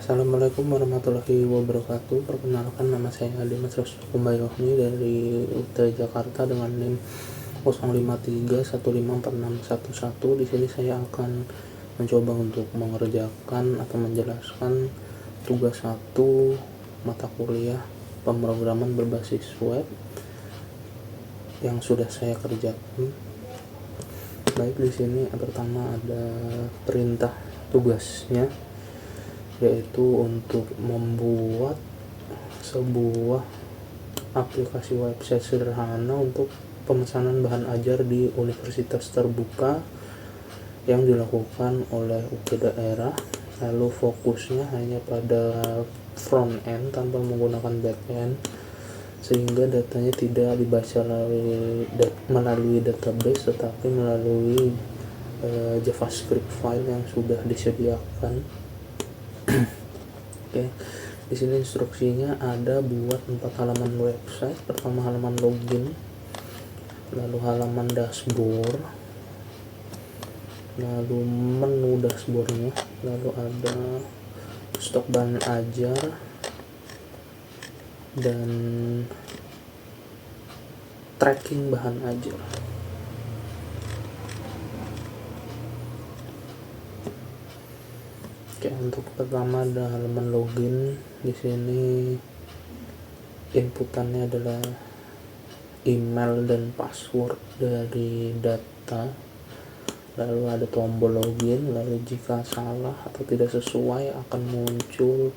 Assalamualaikum warahmatullahi wabarakatuh. Perkenalkan, nama saya Dimas Restu Kumbayohni dari UT Jakarta dengan NIM 0531546111. Di sini saya akan mencoba untuk mengerjakan atau menjelaskan tugas 1 mata kuliah pemrograman berbasis web yang sudah saya kerjakan. Baik, di sini pertama ada perintah tugasnya, yaitu untuk membuat sebuah aplikasi website sederhana untuk pemesanan bahan ajar di universitas terbuka yang dilakukan oleh UP daerah. Lalu fokusnya hanya pada front end tanpa menggunakan back end, sehingga datanya tidak dibaca melalui database tetapi melalui JavaScript file yang sudah disediakan. Oke, di sini instruksinya ada buat 4 halaman website. Pertama halaman login, lalu halaman dashboard, lalu menu dashboardnya, lalu ada stok bahan ajar dan tracking bahan ajar. Oke, untuk pertama ada halaman login. Di sini inputannya adalah email dan password dari data. Lalu ada tombol login. Lalu jika salah atau tidak sesuai akan muncul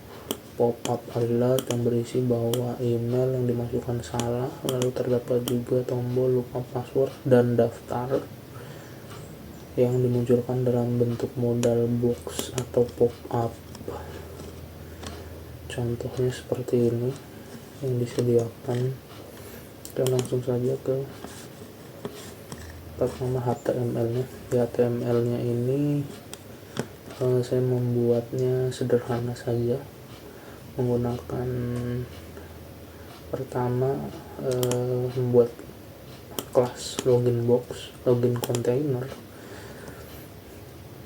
pop-up alert yang berisi bahwa email yang dimasukkan salah. Lalu terdapat juga tombol lupa password dan daftar yang dimunculkan dalam bentuk modal box atau pop-up. Contohnya seperti ini yang disediakan. Kita langsung saja ke pertama HTML-nya. Di HTML-nya ini saya membuatnya sederhana saja, menggunakan pertama membuat kelas login box, login container,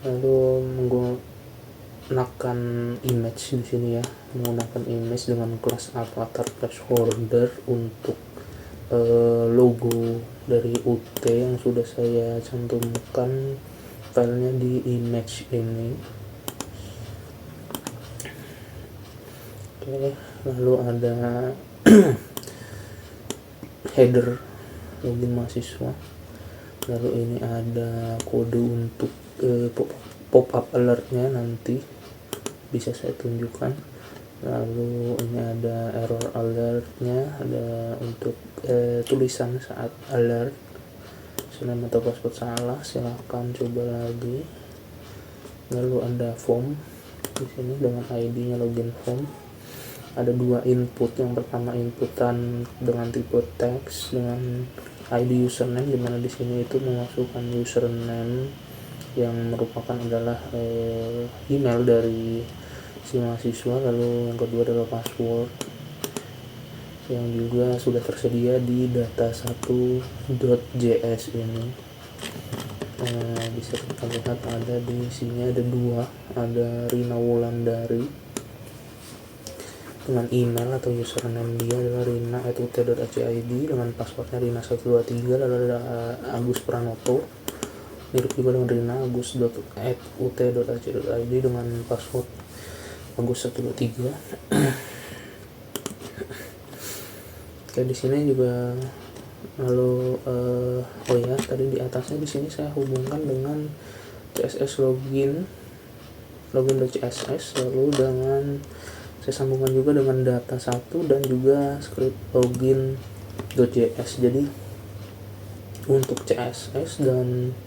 lalu menggunakan image di sini ya, menggunakan image dengan kelas avatar placeholder untuk logo dari UT yang sudah saya cantumkan filenya di image ini. Oke, lalu ada header login mahasiswa, lalu ini ada kode untuk pop-up alertnya, nanti bisa saya tunjukkan. Lalu ini ada error alertnya, ada untuk tulisan saat alert, username atau password salah silahkan coba lagi. Lalu ada form di sini dengan ID-nya login form. Ada 2 input. Yang pertama inputan dengan tipe teks dengan ID username, dimana di sini itu memasukkan username yang merupakan adalah email dari si mahasiswa. Lalu yang kedua adalah password yang juga sudah tersedia di data1.js ini. Bisa kita lihat ada di sini ada 2, ada Rina Wulandari dengan email atau username dia adalah rina@ut.ac.id dengan passwordnya rina123. Lalu ada Agus Pranoto, mirip juga dengan Rina, agus.ut.ac.id dengan password agus123. Oke, di sini juga lalu tadi di atasnya di sini saya hubungkan dengan CSS login.css, lalu dengan saya sambungkan juga dengan data 1 dan juga script login.js. Jadi untuk CSS dan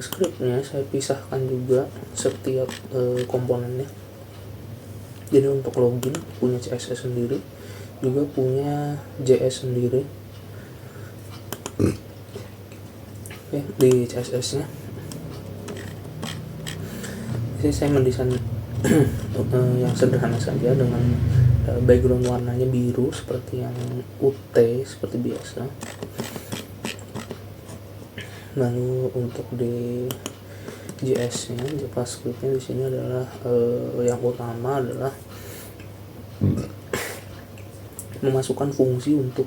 scriptnya saya pisahkan juga setiap komponennya. Jadi untuk login punya CSS sendiri, juga punya JS sendiri. Oke, di CSS nya ini saya mendesain yang sederhana saja dengan background warnanya biru seperti yang UT seperti biasa. Lalu untuk di JS-nya, JavaScript-nya di sini adalah yang utama adalah memasukkan fungsi untuk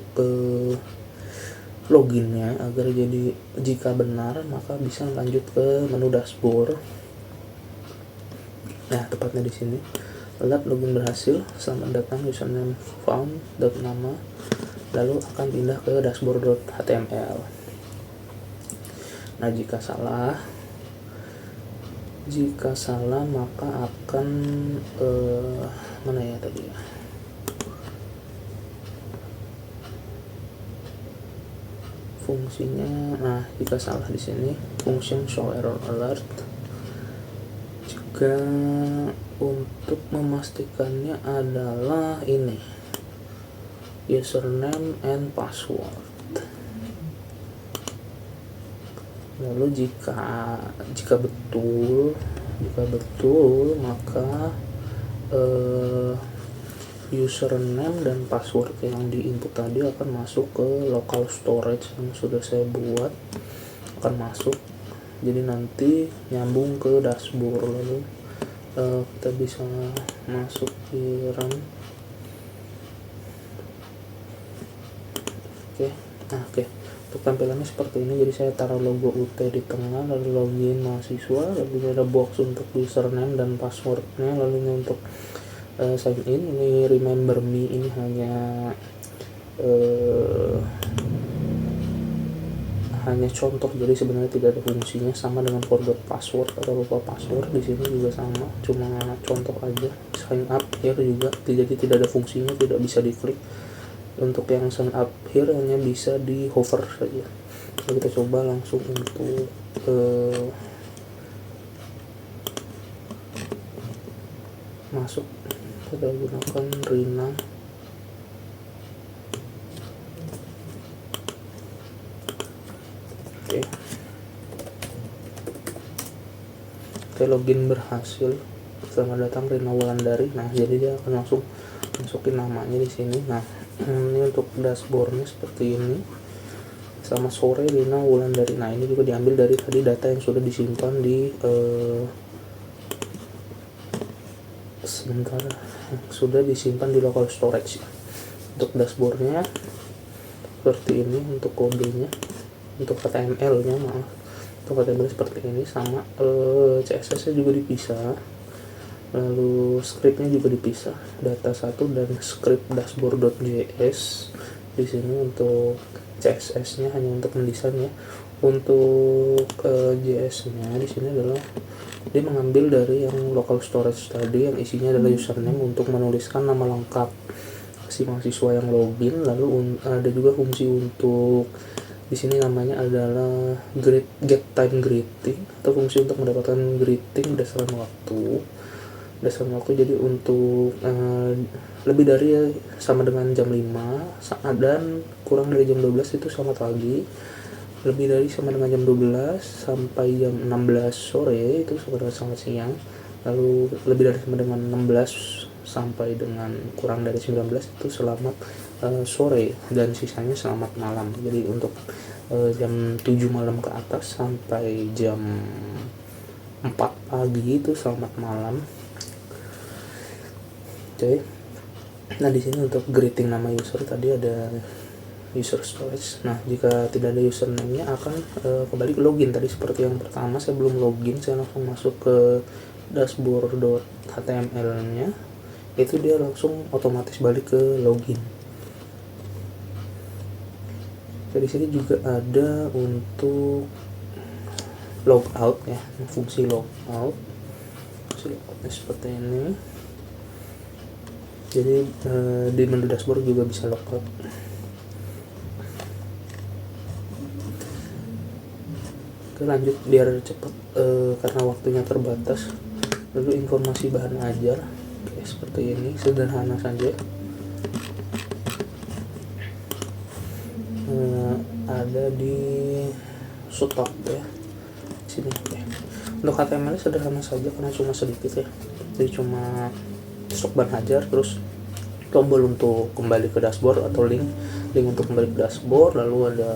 loginnya agar jadi jika benar maka bisa lanjut ke menu dashboard. Nah, tepatnya di sini. Lihat login berhasil, selamat datang username found nama, lalu akan pindah ke dashboard.html. Nah, jika salah maka akan mana ya tadi ya, fungsinya. Nah, jika salah di sini function show error alert. Jika untuk memastikannya adalah ini username and password. Lalu jika betul maka username dan password yang diinput tadi akan masuk ke local storage yang sudah saya buat, akan masuk. Jadi nanti nyambung ke dashboard, lalu kita bisa masuk di run. Oke. Untuk tampilannya seperti ini. Jadi saya taruh logo UT di tengah, lalu login mahasiswa, lalu ada box untuk username dan passwordnya, lalu ini untuk sign in. Ini remember me, ini hanya contoh, jadi sebenarnya tidak ada fungsinya, sama dengan forgot password atau lupa password. Di sini juga sama, cuma contoh aja. Sign up here juga jadi tidak ada fungsinya, tidak bisa diklik. Untuk yang sign up here hanya bisa di hover saja. Nah, kita coba langsung untuk masuk. Kita gunakan Rina. Oke, login berhasil. Selamat datang Rina Wulandari. Nah, jadi dia akan langsung masukin namanya di sini. Nah, ini untuk dashboardnya seperti ini. Selamat sore Rina Wulandari. Nah, ini juga diambil dari tadi data yang sudah disimpan di sudah disimpan di local storage. Untuk dashboardnya seperti ini. Untuk kodenya, untuk HTML-nya untuk HTML seperti ini, sama CSS-nya juga dipisah, lalu scriptnya juga dipisah, data 1 dan script dashboard.js. Di sini untuk CSS-nya hanya untuk mendesain ya. Untuk JS-nya di sini adalah dia mengambil dari yang local storage tadi, yang isinya adalah username untuk menuliskan nama lengkap si mahasiswa yang login. Lalu ada juga fungsi untuk di sini namanya adalah get time greeting, atau fungsi untuk mendapatkan greeting berdasarkan waktu. Jadi untuk lebih dari sama dengan jam 5 dan kurang dari jam 12 itu selamat pagi. Lebih dari sama dengan jam 12 sampai jam 16 sore itu selamat siang. Lalu lebih dari sama dengan 16 sampai dengan kurang dari 19 itu selamat sore, dan sisanya selamat malam. Jadi untuk jam 7 malam ke atas sampai jam 4 pagi itu selamat malam. Oke. Nah, di sini untuk greeting nama user tadi ada user storage. Nah, jika tidak ada username-nya akan kembali ke login. Tadi seperti yang pertama, saya belum login, saya langsung masuk ke dashboard.html-nya. Itu dia langsung otomatis balik ke login. Jadi sini juga ada untuk logout ya, fungsi logout. Seperti ini. Jadi di menu dashboard juga bisa logout. Oke, lanjut biar cepat karena waktunya terbatas. Lalu informasi bahan ajar. Oke, seperti ini, sederhana saja. Ada di stop ya sini. Untuk HTML sederhana saja karena cuma sedikit ya, jadi cuma stok bahan ajar, terus tombol untuk kembali ke dashboard atau link untuk kembali ke dashboard, lalu ada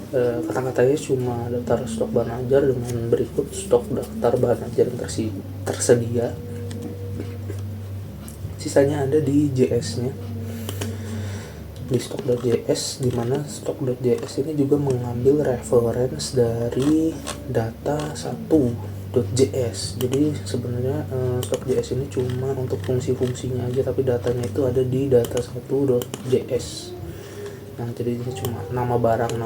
Kata-katanya cuma daftar stok bahan ajar dengan berikut stok daftar bahan ajar yang tersedia. Sisanya ada di JS-nya, di stok.js, dimana stok.js ini juga mengambil reference dari data 1.js. Jadi sebenarnya stok.js ini cuma untuk fungsi-fungsinya aja, tapi datanya itu ada di data 1.js. Nah, jadi ini cuma nama barang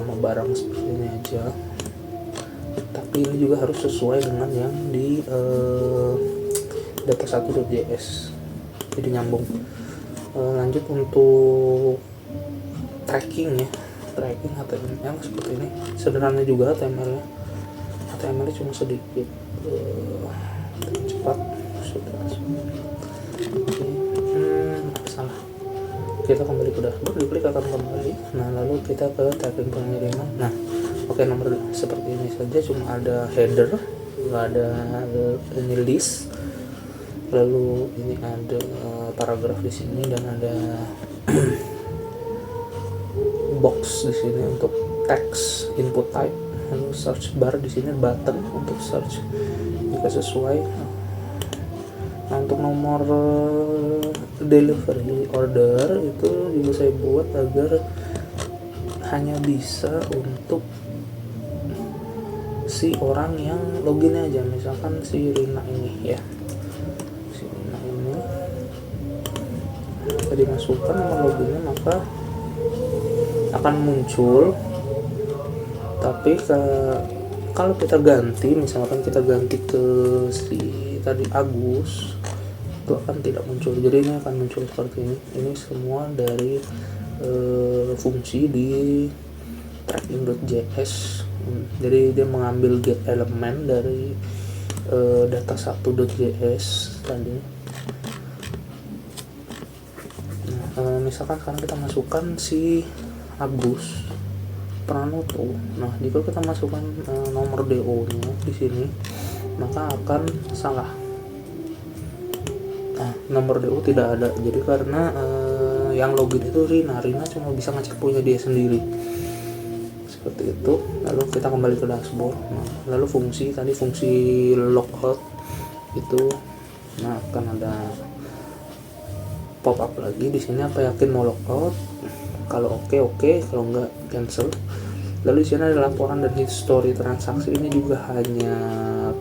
seperti ini aja, tapi ini juga harus sesuai dengan yang di data 1.js, jadi nyambung. Lanjut untuk tracking ya, tracking HTML seperti ini, sederhana juga HTML-nya cuma sedikit cepat, sudah. Salah, kita kembali ke dashboard, diklik akan kembali. Nah, lalu kita ke tracking pengiriman. Nah, nomor seperti ini saja, cuma ada header, nggak ada ini list, lalu ini ada paragraf di sini, dan ada box di sini untuk text input type, lalu search bar di sini, button untuk search jika sesuai. Nah, untuk nomor delivery order itu juga saya buat agar hanya bisa untuk si orang yang login aja, misalkan si Rina ini ya, si Rina ini tadi masukkan nomor loginnya, maka akan muncul. Tapi kalau kita ganti, misalkan kita ganti ke si tadi Agus, itu akan tidak muncul. Jadi ini akan muncul seperti ini. Ini semua dari fungsi di tracking.js. Jadi dia mengambil get elemen dari data 1.js tadi. Nah, misalkan sekarang kita masukkan si Agus Pranoto. Nah, jika kita masukkan nomor DO-nya di sini, maka akan salah. Nah, nomor DO tidak ada. Jadi karena yang login itu Rina cuma bisa ngecek punya dia sendiri. Seperti itu. Lalu kita kembali ke dashboard. Nah, lalu fungsi logout itu, nah, akan ada pop up lagi di sini, apa yakin mau logout. Kalau oke, kalau enggak cancel. Lalu di sini ada laporan dan history transaksi. Ini juga hanya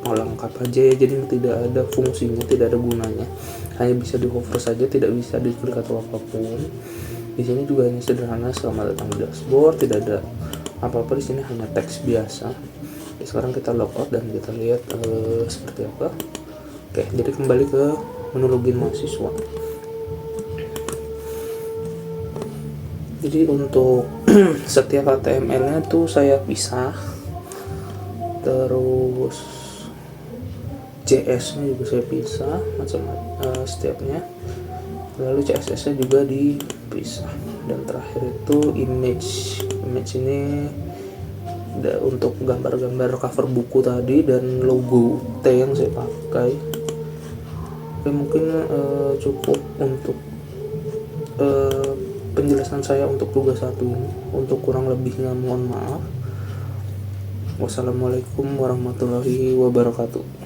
pelengkap aja ya, jadi tidak ada fungsinya, tidak ada gunanya. Hanya bisa di hover saja, tidak bisa diklik atau apapun. Di sini juga hanya sederhana, selamat datang di dashboard, tidak ada apa-apa di sini, hanya teks biasa. Oke, sekarang kita logout dan kita lihat seperti apa. Oke, jadi kembali ke menu login mahasiswa. Jadi untuk setiap HTML-nya tuh saya pisah, terus JS-nya juga saya pisah macam-macam setiapnya, lalu CSS-nya juga dipisah, dan terakhir itu image ini untuk gambar-gambar cover buku tadi dan logo T yang saya pakai. Oke, mungkin cukup untuk penjelasan saya untuk tugas 1 ini. Untuk kurang lebihnya mohon maaf. Wassalamualaikum warahmatullahi wabarakatuh.